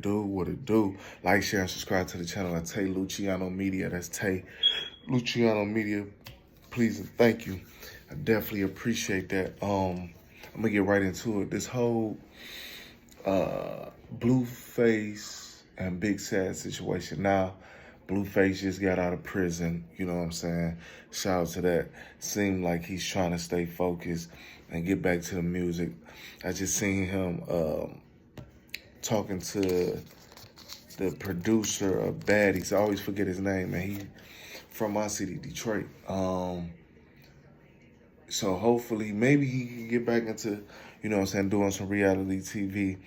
Do what it do. Like, share, and subscribe to the channel at Tay Luciano Media. That's Tay Luciano Media. Please and thank you. I definitely appreciate that. I'm gonna get right into it. This whole Blueface and Big Sad situation. Now, Blueface just got out of prison. You know what I'm saying? Shout out to that. Seemed like he's trying to stay focused and get back to the music. I just seen him talking to the producer of Baddies. I always forget his name, man. He from my city, Detroit. So hopefully, maybe he can get back into, you know what I'm saying, doing some reality TV.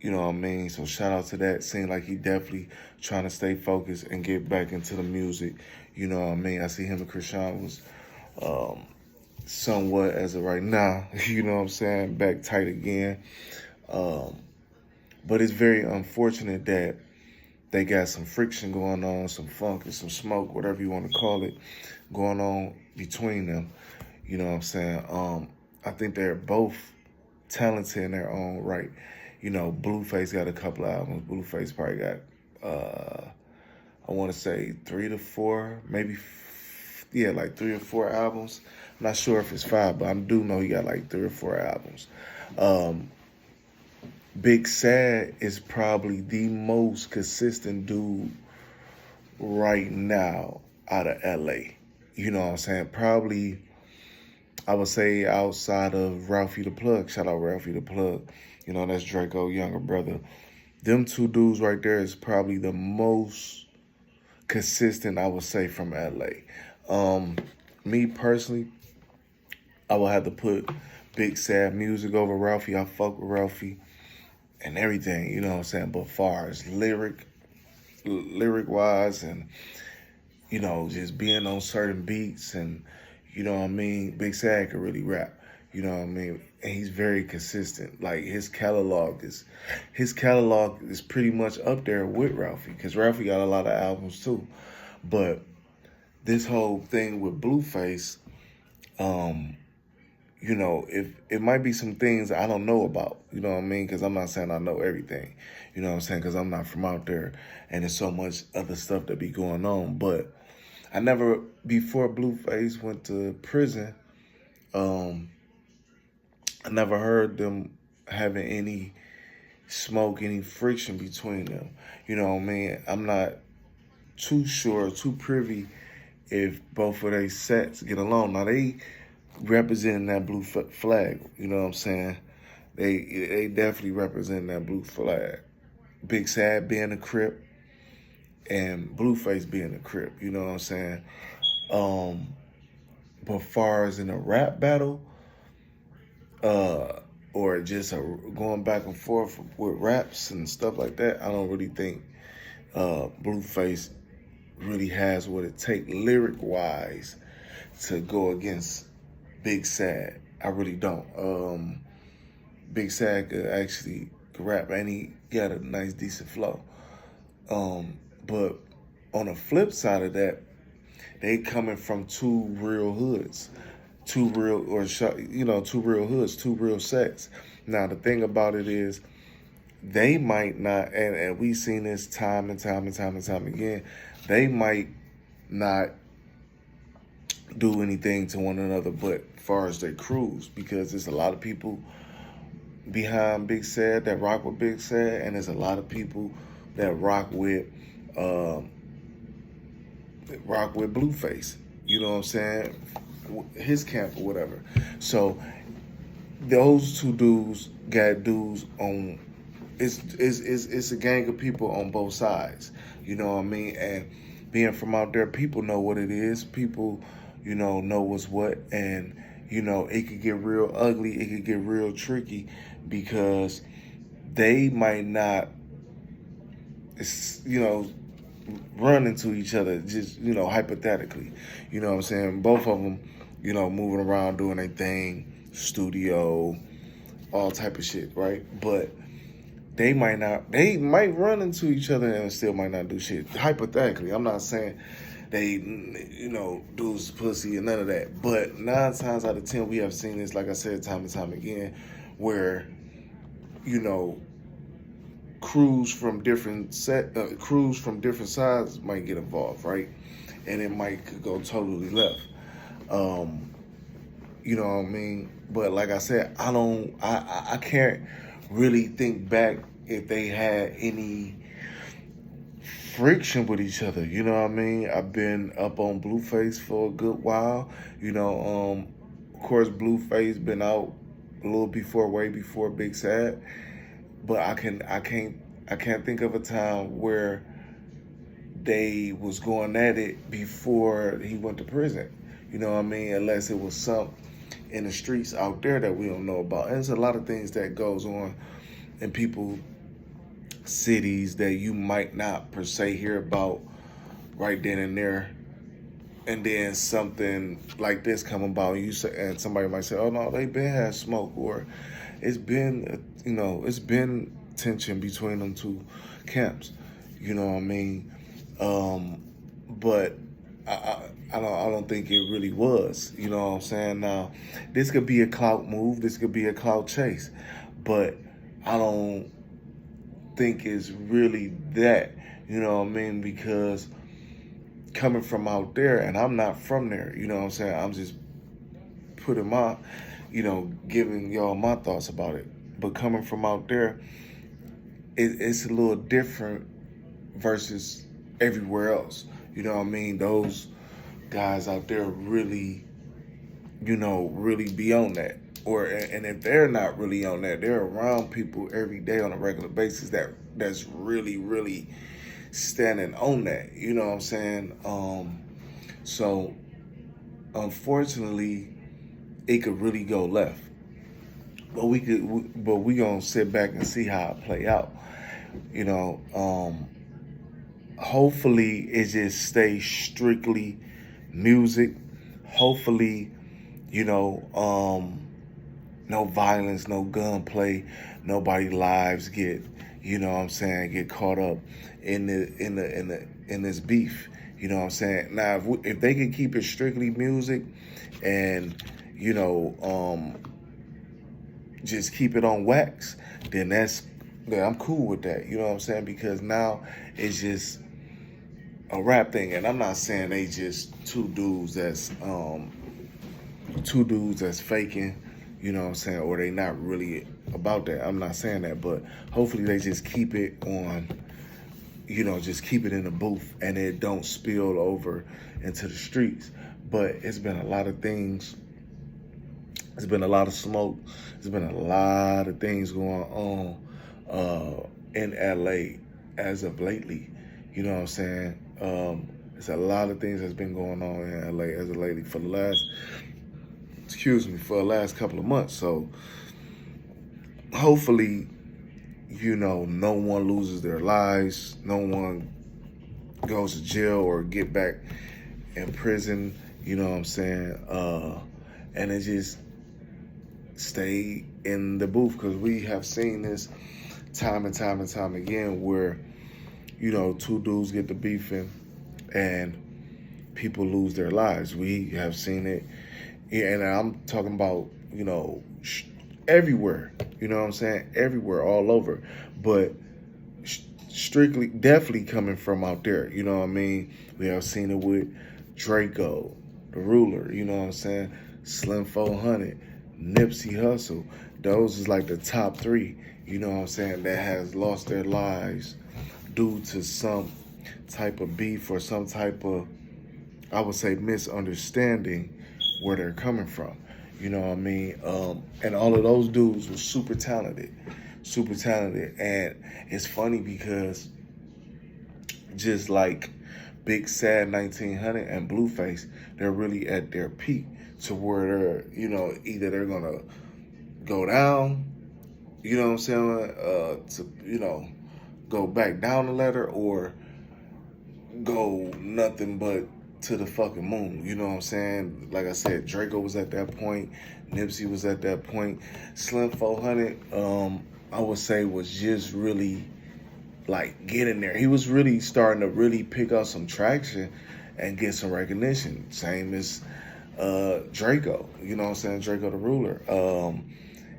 You know what I mean? So shout out to that. Seemed like he definitely trying to stay focused and get back into the music. You know what I mean? I see him and Krishan was somewhat, as of right now, you know what I'm saying, back tight again. But it's very unfortunate that they got some friction going on, some funk and some smoke, whatever you want to call it, going on between them. You know what I'm saying? I think they're both talented in their own right. You know, Blueface got a couple of albums. Blueface probably got, I want to say 3 to 4, maybe, like 3 or 4 albums. I'm not sure if it's 5, but I do know he got like 3 or 4 albums. Big Sad is probably the most consistent dude right now out of LA. You know what I'm saying? Probably, I would say, outside of Ralphie the Plug. Shout out Ralphie the Plug. You know, that's Draco's younger brother. Them two dudes right there is probably the most consistent, I would say, from LA. Me personally, I would have to put Big Sad music over Ralphie. I fuck with Ralphie and everything, you know what I'm saying? But far as lyric-wise and, you know, just being on certain beats and, you know what I mean, Big Sad can really rap, you know what I mean? And he's very consistent. Like, his catalog is pretty much up there with Ralphie, because Ralphie got a lot of albums too. But this whole thing with Blueface, you know, if it might be some things I don't know about, you know what I mean? Because I'm not saying I know everything, you know what I'm saying? Because I'm not from out there, and there's so much other stuff that be going on. But I never, before Blueface went to prison, I never heard them having any smoke, any friction between them. You know what I mean? I'm not too sure, too privy if both of their sets get along. Now, they representing that blue flag, you know what I'm saying? They definitely represent that blue flag. Big Sad being a Crip and Blueface being a Crip, you know what I'm saying? But far as in a rap battle, or just going back and forth with raps and stuff like that, I don't really think Blueface really has what it takes lyric-wise to go against Big Sad. I really don't. Big Sad could actually rap, and he got a nice, decent flow. But on the flip side of that, they coming from two real hoods, two real hoods, two real sets. Now, the thing about it is, they might not, and we've seen this time and time again, they might not do anything to one another but far as their crews, because there's a lot of people behind Big Sad that rock with Big Sad, and there's a lot of people that rock with Blueface. You know what I'm saying? His camp or whatever. So those two dudes got dudes on. It's a gang of people on both sides. You know what I mean? And being from out there, people know what it is. People, you know what's what. And, you know, it could get real ugly. It could get real tricky, because they might not, you know, run into each other, just, you know, hypothetically. You know what I'm saying? Both of them, you know, moving around, doing their thing, studio, all type of shit, right? But they might run into each other and still might not do shit. Hypothetically, I'm not saying they, you know, dudes pussy and none of that. But 9 times out of 10, we have seen this, like I said, time and time again, where, you know, crews from different sides might get involved, right? And it might could go totally left. You know what I mean? But like I said, I can't really think back if they had any friction with each other. You know what I mean? I've been up on Blueface for a good while. You know, of course, Blueface been out a little before, way before Big Sad. But I can't think of a time where they was going at it before he went to prison. You know what I mean? Unless it was some in the streets out there that we don't know about. And there's a lot of things that goes on in people cities that you might not per se hear about right then and there. And then something like this come about, and somebody might say, "Oh no, they been had smoke," or it's been, it's been tension between them two camps. You know what I mean? But I don't think it really was. You know what I'm saying? Now, this could be a clout move. This could be a clout chase, but I don't think it's really that. You know what I mean? Because coming from out there, and I'm not from there. You know what I'm saying? I'm just putting my, giving y'all my thoughts about it. But coming from out there, it's a little different versus everywhere else. You know what I mean? Those guys out there really, really be on that. And if they're not really on that, they're around people every day on a regular basis that's really, really standing on that. You know what I'm saying? So unfortunately, it could really go left. But we gonna sit back and see how it play out. Hopefully it just stays strictly music. Hopefully, no violence, no gunplay, nobody lives get, get caught up in this beef. You know what I'm saying? Now, if they can keep it strictly music, and just keep it on wax, then I'm cool with that. You know what I'm saying? Because now it's just a rap thing, and I'm not saying they just two dudes that's faking. You know what I'm saying? Or they not really about that. I'm not saying that, but hopefully they just keep it on, just keep it in the booth and it don't spill over into the streets. But it's been a lot of things. It's been a lot of smoke. There's been a lot of things going on in LA as of lately. You know what I'm saying? It's a lot of things that's been going on in LA as of lately for the last couple of months. So hopefully, no one loses their lives, no one goes to jail or get back in prison, you know what I'm saying? And it just stay in the booth, because we have seen this time and time and time again where, two dudes get to beefing and people lose their lives. We have seen it. Yeah, and I'm talking about, everywhere. You know what I'm saying? Everywhere, all over. But strictly, definitely coming from out there. You know what I mean? We have seen it with Draco, the Ruler. You know what I'm saying? Slim 400, Nipsey Hussle. Those is like the top three. You know what I'm saying? That has lost their lives due to some type of beef or some type of, I would say, misunderstanding where they're coming from. You know what I mean? And all of those dudes were super talented. And it's funny because just like Big Sad 1900 and Blueface, they're really at their peak to where they're, either they're gonna go down, you know what I'm saying, to, go back down the ladder, or go nothing but to the fucking moon. You know what I'm saying? Like I said, Draco was at that point. Nipsey was at that point. Slim 400, I would say, was just really like getting there. He was really starting to really pick up some traction and get some recognition. Same as Draco. You know what I'm saying? Draco the Ruler.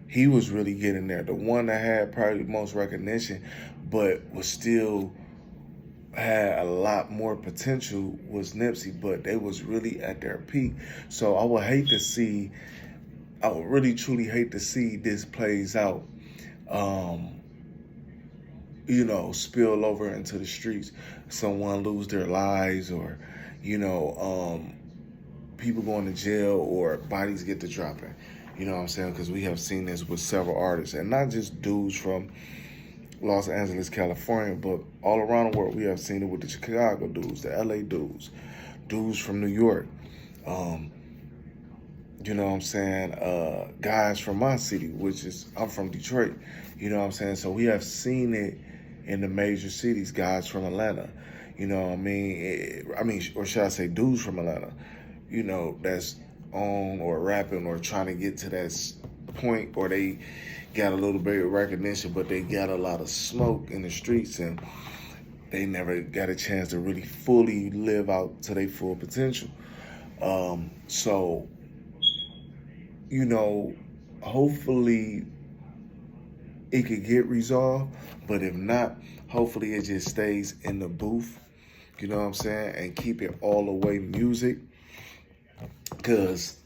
He was really getting there. The one that had probably the most recognition, but was still had a lot more potential was Nipsey, but they was really at their peak. So I would really truly hate to see this plays out, um, spill over into the streets, someone lose their lives, or, people going to jail, or bodies get to dropping. You know what I'm saying? Because we have seen this with several artists, and not just dudes from Los Angeles, California, but all around the world. We have seen it with the Chicago dudes, the LA dudes, dudes from New York. Um, you know what I'm saying? Guys from my city, I'm from Detroit. You know what I'm saying? So we have seen it in the major cities, guys from Atlanta. You know what I mean? Or should I say dudes from Atlanta, that's on or rapping or trying to get to that point, or they got a little bit of recognition, but they got a lot of smoke in the streets, and they never got a chance to really fully live out to their full potential. So, hopefully it could get resolved, but if not, hopefully it just stays in the booth, you know what I'm saying, and keep it all the way music, because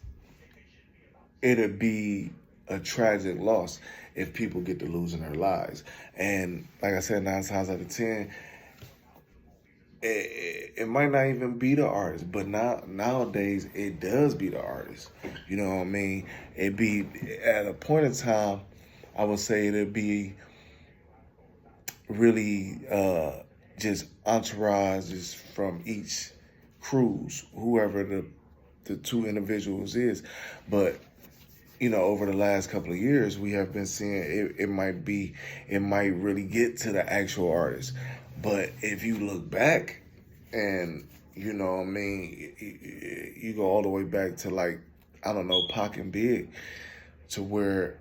it'd be a tragic loss if people get to losing their lives. And like I said, 9 times out of 10, it might not even be the artist, but nowadays it does be the artist. You know what I mean? It be at a point in time, I would say it'd be really just entourages from each cruise, whoever the two individuals is. But over the last couple of years, we have been seeing it might really get to the actual artist. But if you look back and, you go all the way back to, like, I don't know, Pac and Big, to where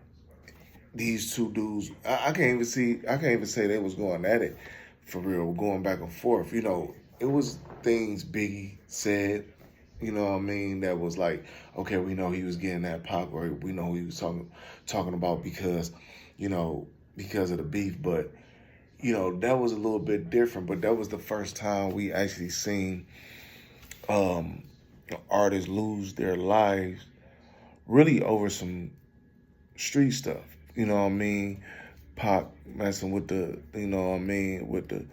these two dudes, I can't even say they was going at it for real, going back and forth. It was things Biggie said, that was like, okay, we know he was getting that Pac, or we know he was talking about because of the beef. But, that was a little bit different. But that was the first time we actually seen artists lose their lives really over some street stuff. You know what I mean? Pac messing with the, with the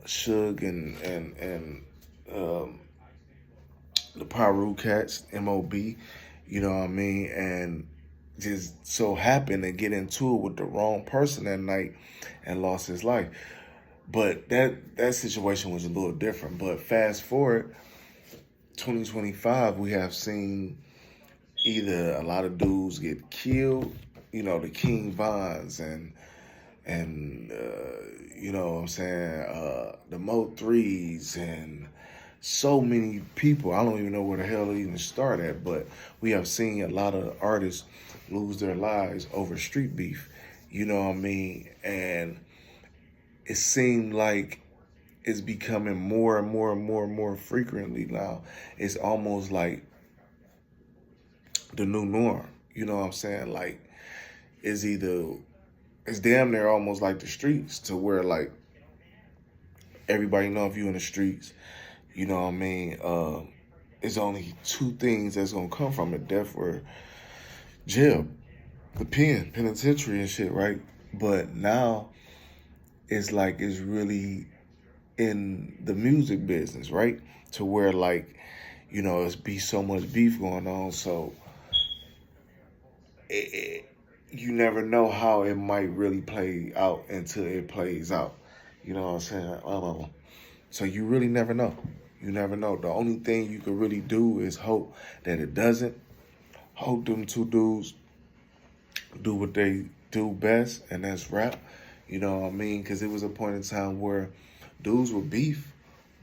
Suge and the Pyru Cats, MOB, you know what I mean? And just so happened to get into it with the wrong person that night and lost his life. But that situation was a little different. But fast forward, 2025, we have seen either a lot of dudes get killed, the King Vons and you know what I'm saying, the Mo Threes, and so many people. I don't even know where the hell to even start at, but we have seen a lot of artists lose their lives over street beef, you know what I mean? And it seemed like it's becoming more and more and more and more frequently now. It's almost like the new norm, you know what I'm saying? Like, it's damn near almost like the streets, to where, like, everybody know if you in the streets, you know what I mean? It's only two things that's gonna come from it: death or jail, the penitentiary and shit, right? But now it's like it's really in the music business, right? To where, like, it's be so much beef going on, so you never know how it might really play out until it plays out. You know what I'm saying? So you really never know. You never know. The only thing you can really do is hope that it doesn't. Hope them two dudes do what they do best, and that's rap. You know what I mean? Because it was a point in time where dudes were beef,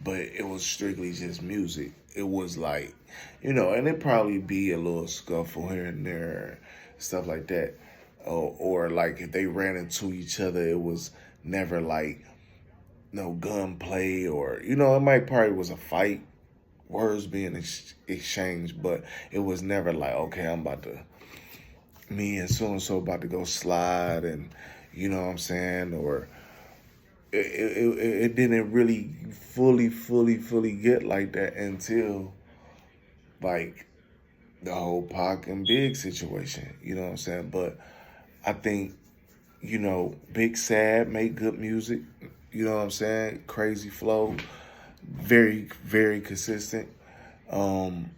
but it was strictly just music. It was like, and it'd probably be a little scuffle here and there, stuff like that. Or like if they ran into each other, it was never like no gunplay, or, it might probably was a fight, words being exchanged, but it was never like, okay, me and so-and-so about to go slide, and, you know what I'm saying, or it didn't really fully get like that until like the whole Pac and Big situation. You know what I'm saying? But I think, Big Sad made good music. You know what I'm saying? Crazy flow, very, very consistent. Um,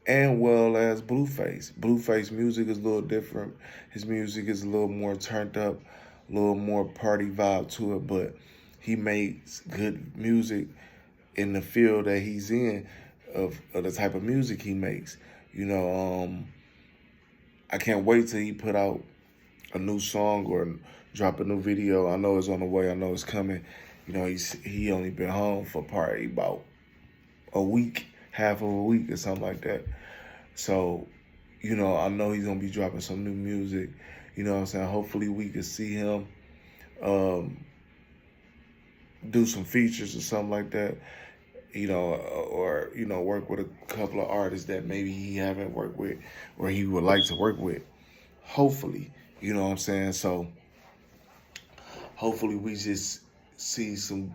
and well as Blueface. Blueface music is a little different. His music is a little more turned up, a little more party vibe to it, but he makes good music in the field that he's in of the type of music he makes. I can't wait till he put out a new song or drop a new video. I know it's on the way. I know it's coming. He only been home for probably about a week, half of a week or something like that. So, I know he's gonna be dropping some new music. You know what I'm saying? Hopefully we can see him do some features or something like that. Or work with a couple of artists that maybe he haven't worked with or he would like to work with. Hopefully, you know what I'm saying? So hopefully we just see some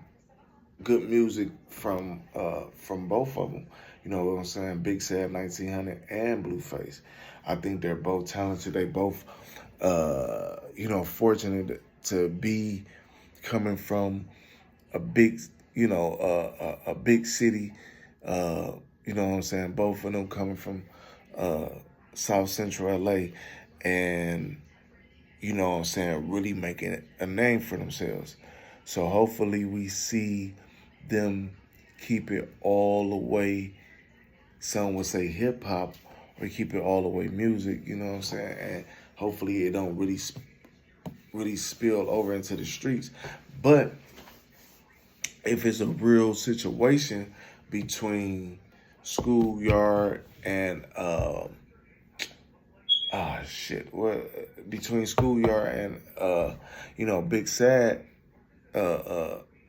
good music from both of them. You know what I'm saying? Big Sad 1900 and Blueface. I think they're both talented. They both, fortunate to be coming from a big, a big city. You know what I'm saying? Both of them coming from South Central LA, and you know what I'm saying, really making a name for themselves. So hopefully we see them keep it all the way, some would say hip hop, or keep it all the way music, you know what I'm saying? And hopefully it don't really spill over into the streets. But if it's a real situation between Schoolyard and between Schoolyard and Big Sad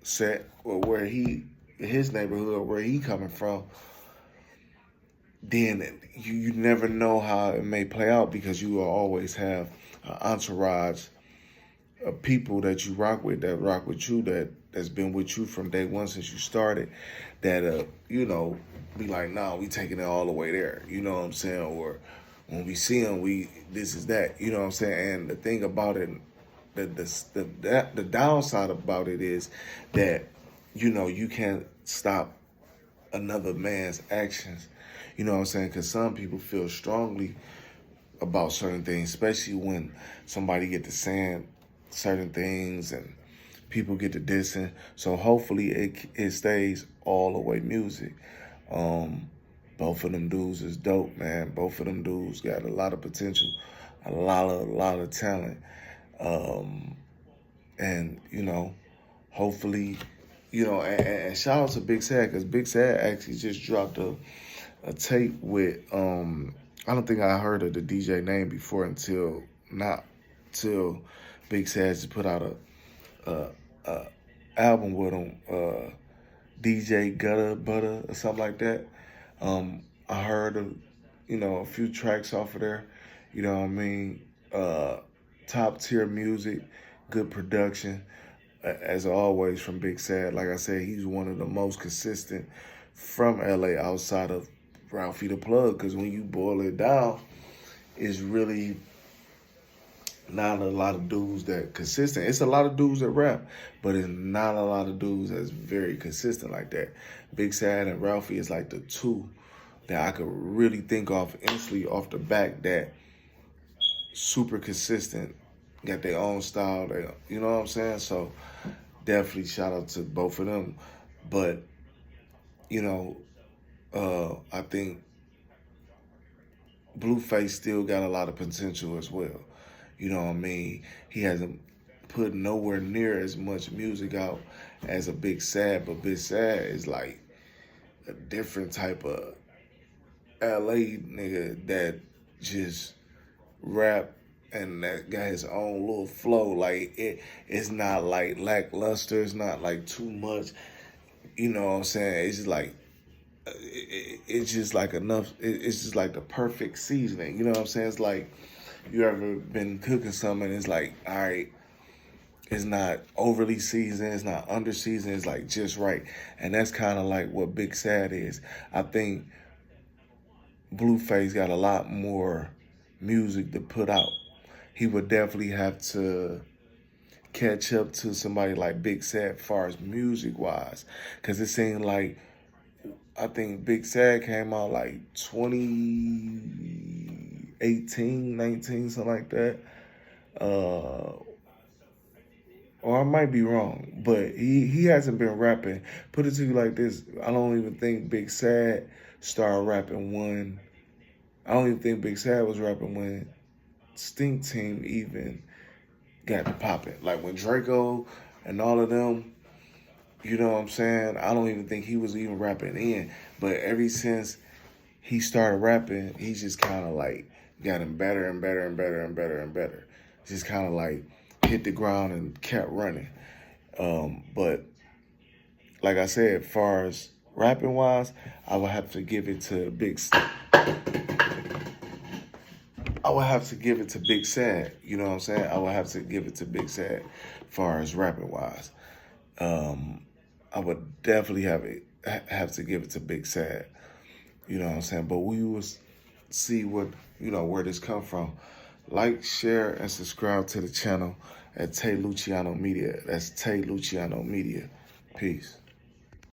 set, or where his neighborhood, where he coming from, then you never know how it may play out, because you will always have an entourage of people that you rock with, that rock with you, that's been with you from day one since you started, that be like, nah, we taking it all the way there, you know what I'm saying? Or when we see them, this is that, you know what I'm saying? And the thing about it, the downside about it is that you can't stop another man's actions. You know what I'm saying? Because some people feel strongly about certain things, especially when somebody get to saying certain things and people get to dissing. So hopefully it stays all the way music. Both of them dudes is dope, man. Both of them dudes got a lot of potential, a lot of talent. And hopefully, and shout out to Big Sad, because Big Sad actually just dropped a tape with, I don't think I heard of the DJ name before until Big Sad just put out a album with him, DJ Gutter Butter or something like that. I heard a few tracks off of there. You know what I mean? Top tier music, good production, as always from Big Sad. Like I said, he's one of the most consistent from LA outside of Ralphie the Plug, because when you boil it down, it's really not a lot of dudes that consistent. It's a lot of dudes that rap, but it's not a lot of dudes that's very consistent like that. Big Sad and Ralphie is like the two that I could really think of instantly off the back, that super consistent, got their own style. You know what I'm saying? So definitely shout out to both of them. But I think Blueface still got a lot of potential as well. You know what I mean? He hasn't put nowhere near as much music out as a Big Sad, but Big Sad is like a different type of LA nigga that just rap and that got his own little flow. Like it's not like lackluster. It's not like too much. You know what I'm saying? It's just like it's just like enough. It's just like the perfect seasoning. You know what I'm saying? It's like you ever been cooking something and it's like, all right, It's not overly seasoned. It's not under seasoned. It's like just right. And that's kind of like what Big Sad is. I think Blueface got a lot more music to put out. He would definitely have to catch up to somebody like Big Sad as far as music-wise. Because it seemed like, I think Big Sad came out like 2018, 19, something like that. Or I might be wrong, but he hasn't been rapping. Put it to you like this, I don't even think Big Sad started rapping when, I don't even think Big Sad was rapping when Stink Team even got to popping. Like when Draco and all of them, you know what I'm saying? I don't even think he was even rapping in. But ever since he started rapping, he just kind of like gotten better and better and better and better and better. Just kind of like hit the ground and kept running. But like I said, as far as rapping wise, I would have to give it to Big Sad. I would have to give it to Big Sad. You know what I'm saying? I would have to give it to Big Sad as far as rapping wise. I would definitely have to give it to Big Sad. You know what I'm saying? But we will see what, where this come from. Like, share, and subscribe to the channel at Tay Luciano Media. That's Tay Luciano Media. Peace.